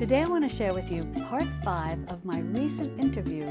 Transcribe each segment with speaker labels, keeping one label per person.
Speaker 1: Today I want to share with you part 5 of my recent interview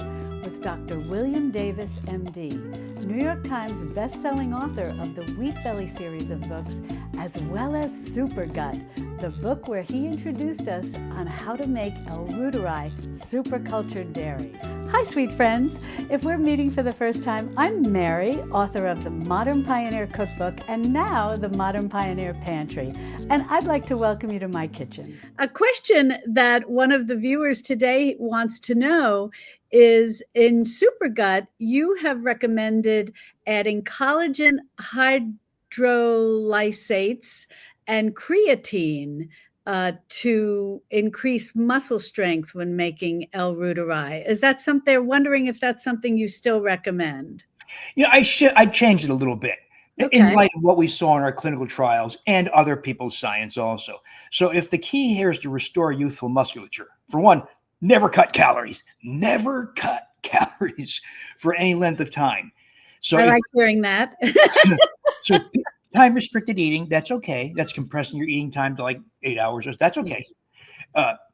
Speaker 1: with Dr. William Davis, MD, New York Times best-selling author of the Wheat Belly series of books, as well as Super Gut, the book where he introduced us on how to make El Reuteri super-cultured dairy. Hi, sweet friends. If we're meeting for the first time, I'm Mary, author of the Modern Pioneer Cookbook and now the Modern Pioneer Pantry, and I'd like to welcome you to my kitchen. A question that one of the viewers today wants to know is, in Super Gut, you have recommended adding collagen hydrolysates and creatine to increase muscle strength when making El Reuteri. Is that something, they're wondering if that's something you still recommend?
Speaker 2: Yeah, I changed it a little bit in light of what we saw in our clinical trials and other people's science also. So if the key here is to restore youthful musculature, for one, never cut calories for any length of time. So
Speaker 1: I like hearing that.
Speaker 2: So time restricted eating, that's okay. That's compressing your eating time to like 8 hours. That's okay.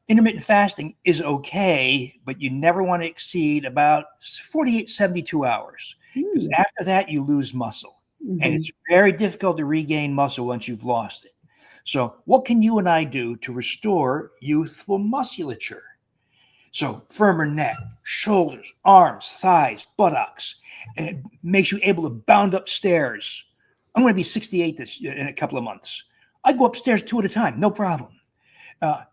Speaker 2: Intermittent fasting is okay, but you never want to exceed about 48, 72 hours. Because after that, you lose muscle. And it's very difficult to regain muscle once you've lost it. So what can you and I do to restore youthful musculature? So firmer neck, shoulders, arms, thighs, buttocks. And it makes you able to bound up stairs. I'm going to be 68 in a couple of months. I go upstairs 2 at a time, no problem.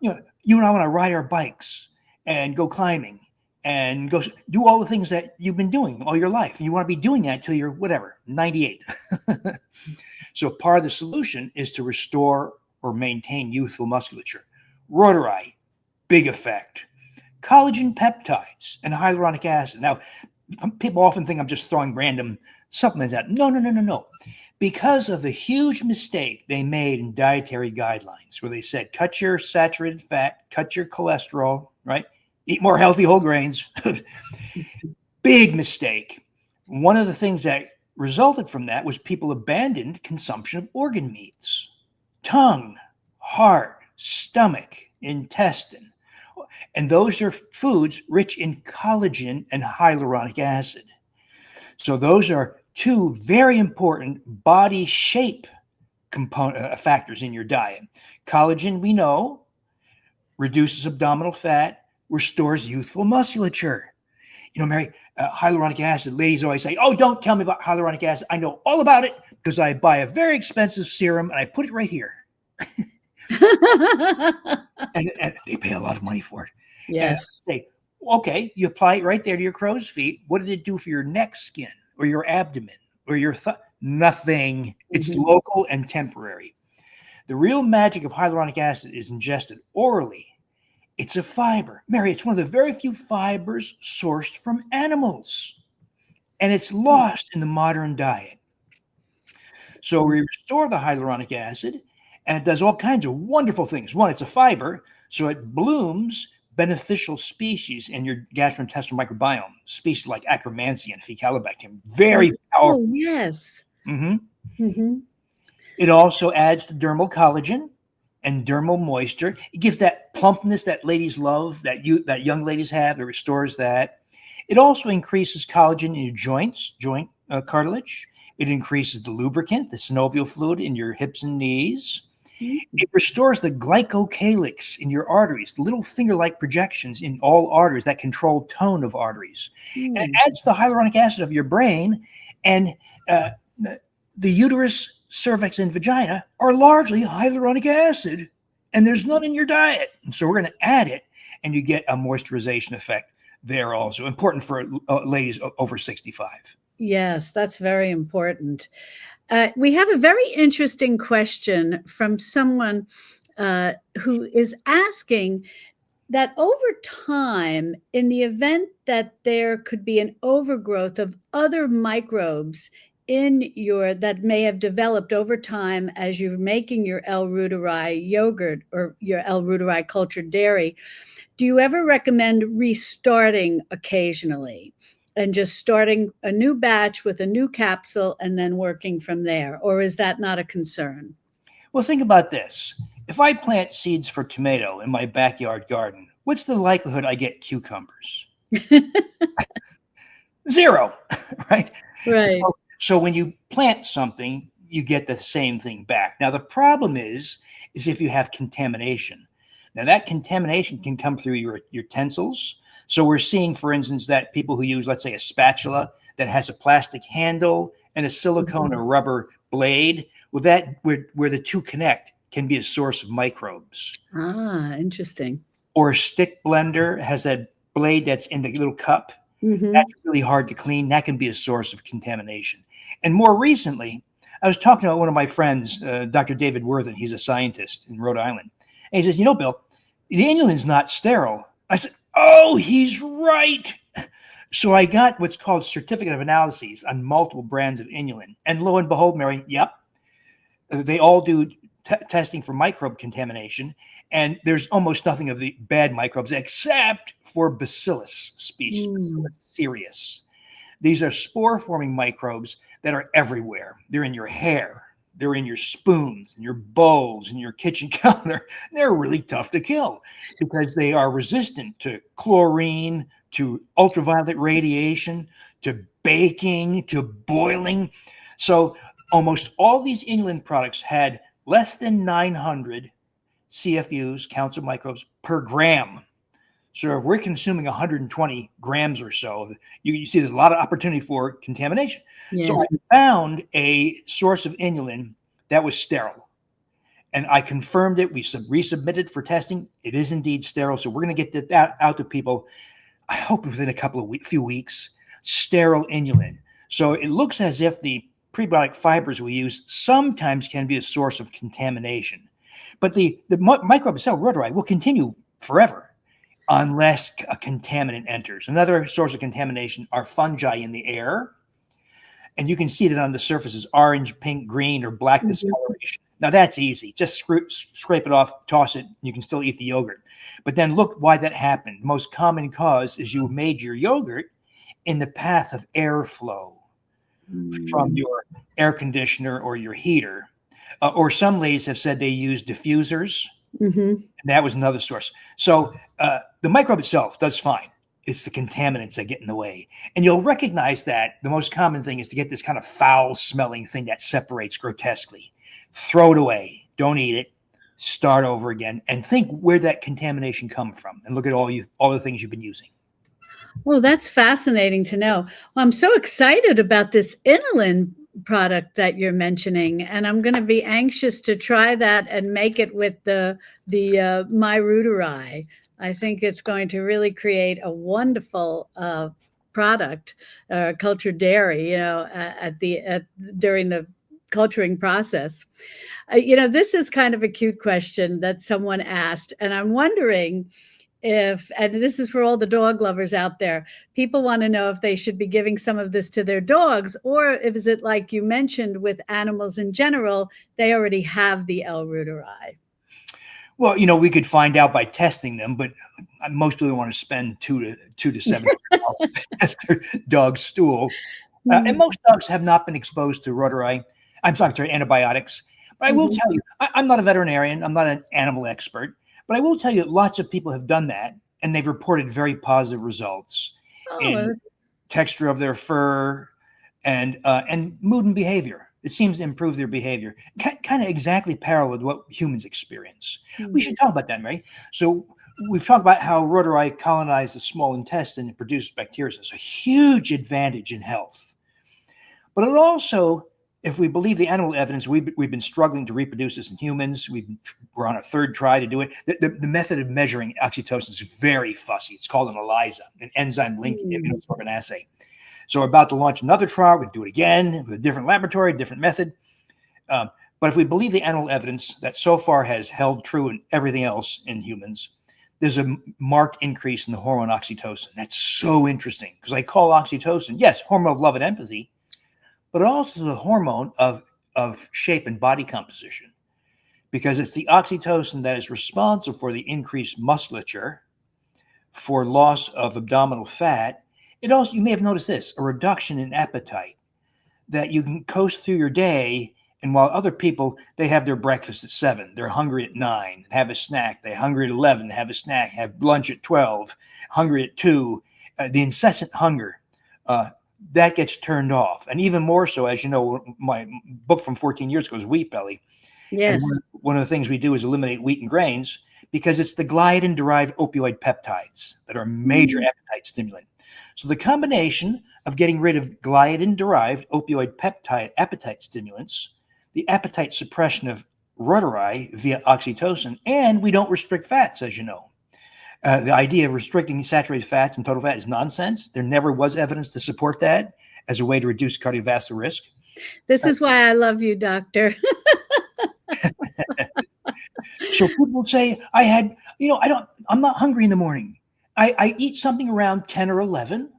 Speaker 2: You and I want to ride our bikes and go climbing and go do all the things that you've been doing all your life. And you want to be doing that till you're 98. So part of the solution is to restore or maintain youthful musculature. Reuteri, big effect. Collagen peptides and hyaluronic acid. Now, people often think I'm just throwing random supplements out. No. Because of the huge mistake they made in dietary guidelines, where they said, cut your saturated fat, cut your cholesterol, right? Eat more healthy whole grains. Big mistake. One of the things that resulted from that was people abandoned consumption of organ meats, tongue, heart, stomach, intestine. And those are foods rich in collagen and hyaluronic acid. So those are 2 very important body shape component factors in your diet. Collagen, we know, reduces abdominal fat, restores youthful musculature. You know, Mary, hyaluronic acid, ladies always say, oh, don't tell me about hyaluronic acid. I know all about it because I buy a very expensive serum and I put it right here. and they pay a lot of money for it.
Speaker 1: Yes.
Speaker 2: And say, okay, you apply it right there to your crow's feet. What did it do for your neck skin or your abdomen or your nothing? It's local and temporary. The real magic of hyaluronic acid is ingested orally. It's a fiber. Mary, it's one of the very few fibers sourced from animals. And it's lost in the modern diet. So we restore the hyaluronic acid, and it does all kinds of wonderful things. One, it's a fiber, so it blooms beneficial species in your gastrointestinal microbiome, species like Akkermansia and Faecalibacterium. Very powerful.
Speaker 1: Oh, yes.
Speaker 2: It also adds to dermal collagen and dermal moisture. It gives that plumpness that ladies love, that young ladies have. It restores that. It also increases collagen in your joints, joint cartilage. It increases the lubricant, the synovial fluid in your hips and knees. It restores the glycocalyx in your arteries, the little finger-like projections in all arteries that control tone of arteries. And it adds the hyaluronic acid of your brain, and the uterus, cervix, and vagina are largely hyaluronic acid, and there's none in your diet. And so we're going to add it, and you get a moisturization effect there also. Important for ladies over 65.
Speaker 1: Yes, that's very important. We have a very interesting question from someone who is asking that over time, in the event that there could be an overgrowth of other microbes that may have developed over time as you're making your El Reuteri yogurt or your El Reuteri cultured dairy, do you ever recommend restarting occasionally and just starting a new batch with a new capsule and then working from there? Or is that not a concern?
Speaker 2: Well, think about this. if I plant seeds for tomato in my backyard garden, what's the likelihood I get cucumbers? Zero, right?
Speaker 1: Right.
Speaker 2: So when you plant something, you get the same thing back. Now the problem is if you have contamination. Now that contamination can come through your utensils. So we're seeing, for instance, that people who use, let's say, a spatula that has a plastic handle and a silicone or rubber blade, well, that where the two connect can be a source of microbes.
Speaker 1: Ah, interesting.
Speaker 2: Or a stick blender has that blade that's in the little cup.
Speaker 1: Mm-hmm.
Speaker 2: That's really hard to clean. That can be a source of contamination. And more recently, I was talking to one of my friends, Dr. David Worthen. He's a scientist in Rhode Island. And he says, Bill, the inulin's not sterile. I said, oh, he's right. So I got what's called certificate of analyses on multiple brands of inulin. And lo and behold, Mary, yep, they all do testing for microbe contamination. And there's almost nothing of the bad microbes except for Bacillus species, Bacillus cereus. These are spore-forming microbes that are everywhere. They're in your hair. They're in your spoons, in your bowls, in your kitchen counter. They're really tough to kill because they are resistant to chlorine, to ultraviolet radiation, to baking, to boiling. So almost all these inulin products had less than 900 CFUs, counts of microbes, per gram. So if we're consuming 120 grams or so, you see there's a lot of opportunity for contamination.
Speaker 1: Yes.
Speaker 2: So I found a source of inulin that was sterile. And I confirmed it. We resubmitted for testing. It is indeed sterile. So we're going to get that out to people, I hope within a few weeks, sterile inulin. So it looks as if the prebiotic fibers we use sometimes can be a source of contamination. But the microbe itself, Reuteri, will continue forever unless a contaminant enters. Another source of contamination are fungi in the air. And you can see that on the surfaces, orange, pink, green, or black discoloration. Now that's easy. Just scrape it off, toss it, and you can still eat the yogurt. But then look why that happened. The most common cause is you made your yogurt in the path of airflow from your air conditioner or your heater. Or some ladies have said they use diffusers. And that was another source. So the microbe itself does fine. It's the contaminants that get in the way. And you'll recognize that the most common thing is to get this kind of foul smelling thing that separates grotesquely. Throw it away. Don't eat it. Start over again and think where that contamination come from and look at all the things you've been using.
Speaker 1: Well, that's fascinating to know. Well, I'm so excited about this inulin product that you're mentioning, and I'm going to be anxious to try that and make it with the My Reuteri. I think it's going to really create a wonderful product, cultured dairy, during the culturing process. This is kind of a cute question that someone asked, and I'm wondering and this is for all the dog lovers out there, people want to know if they should be giving some of this to their dogs, or is it like you mentioned with animals in general, they already have the L. reuteri?
Speaker 2: Well, we could find out by testing them, but most people want to spend $2 to $7 to test their dog's stool. And most dogs have not been exposed to reuteri. Antibiotics. But I will tell you, I'm not a veterinarian. I'm not an animal expert. But I will tell you, lots of people have done that, and they've reported very positive results in texture of their fur and mood and behavior. It seems to improve their behavior, kind of exactly parallel with what humans experience. We should talk about that, right? So we've talked about how reuteri colonize the small intestine and produce bacteria. So it's a huge advantage in health. But it also, if we believe the animal evidence, we've been struggling to reproduce this in humans. We're on a third try to do it. The method of measuring oxytocin is very fussy. It's called an ELISA, an enzyme-linked immunosorbent assay. So we're about to launch another trial. We'll do it again with a different laboratory, different method. But if we believe the animal evidence that so far has held true in everything else in humans, there's a marked increase in the hormone oxytocin. That's so interesting because I call oxytocin, yes, hormone of love and empathy, but also the hormone of shape and body composition, because it's the oxytocin that is responsible for the increased musculature, for loss of abdominal fat. It also, you may have noticed this, a reduction in appetite, that you can coast through your day And while other people, they have their breakfast at 7, they're hungry at 9, have a snack, they're hungry at 11, have a snack, have lunch at 12, hungry at 2, the incessant hunger, that gets turned off. And even more so, as you know, my book from 14 years ago is Wheat Belly.
Speaker 1: Yes.
Speaker 2: And one of the things we do is eliminate wheat and grains because it's the gliadin-derived opioid peptides that are a major appetite stimulant. So the combination of getting rid of gliadin-derived opioid peptide appetite stimulants, the appetite suppression of reuteri via oxytocin, and we don't restrict fats, as you know. The idea of restricting saturated fats and total fat is nonsense. There never was evidence to support that as a way to reduce cardiovascular risk.
Speaker 1: This is why I love you, doctor.
Speaker 2: So people say, I'm not hungry in the morning. I eat something around 10 or 11,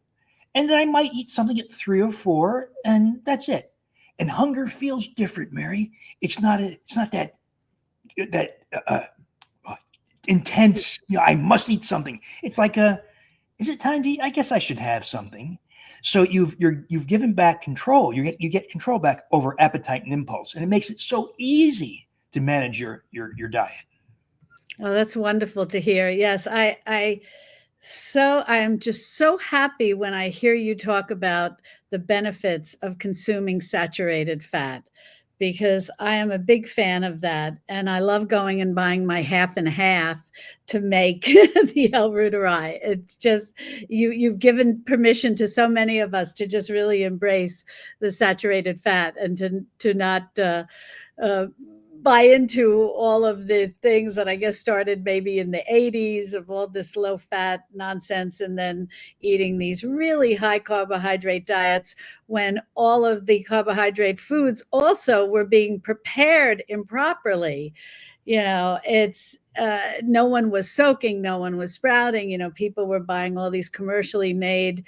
Speaker 2: and then I might eat something at 3 or 4, and that's it. And hunger feels different, Mary. It's not that intense, I must eat something. It's like is it time to eat? I guess I should have something. So you've given back control. You get control back over appetite and impulse, and it makes it so easy to manage your diet.
Speaker 1: Oh, that's wonderful to hear. Yes, I am just so happy when I hear you talk about the benefits of consuming saturated fat, because I am a big fan of that. And I love going and buying my half and half to make the L-Reuteri. It's just, you've given permission to so many of us to just really embrace the saturated fat and to not buy into all of the things that I guess started maybe in the 80s of all this low fat nonsense, and then eating these really high carbohydrate diets when all of the carbohydrate foods also were being prepared improperly. It's no one was soaking, no one was sprouting. People were buying all these commercially made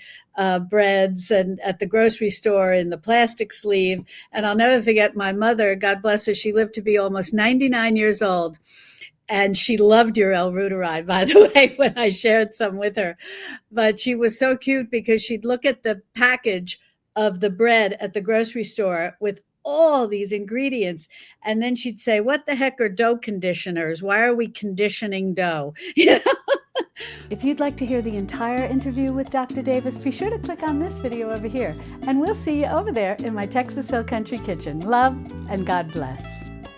Speaker 1: breads and at the grocery store in the plastic sleeve. And I'll never forget my mother, God bless her, she lived to be almost 99 years old. And she loved your L-Reuteri, by the way, when I shared some with her. But she was so cute because she'd look at the package of the bread at the grocery store with all these ingredients, and then she'd say, "What the heck are dough conditioners? Why are we conditioning dough?" If you'd like to hear the entire interview with Dr. Davis, be sure to click on this video over here, and we'll see you over there in my Texas Hill Country Kitchen. Love and God bless.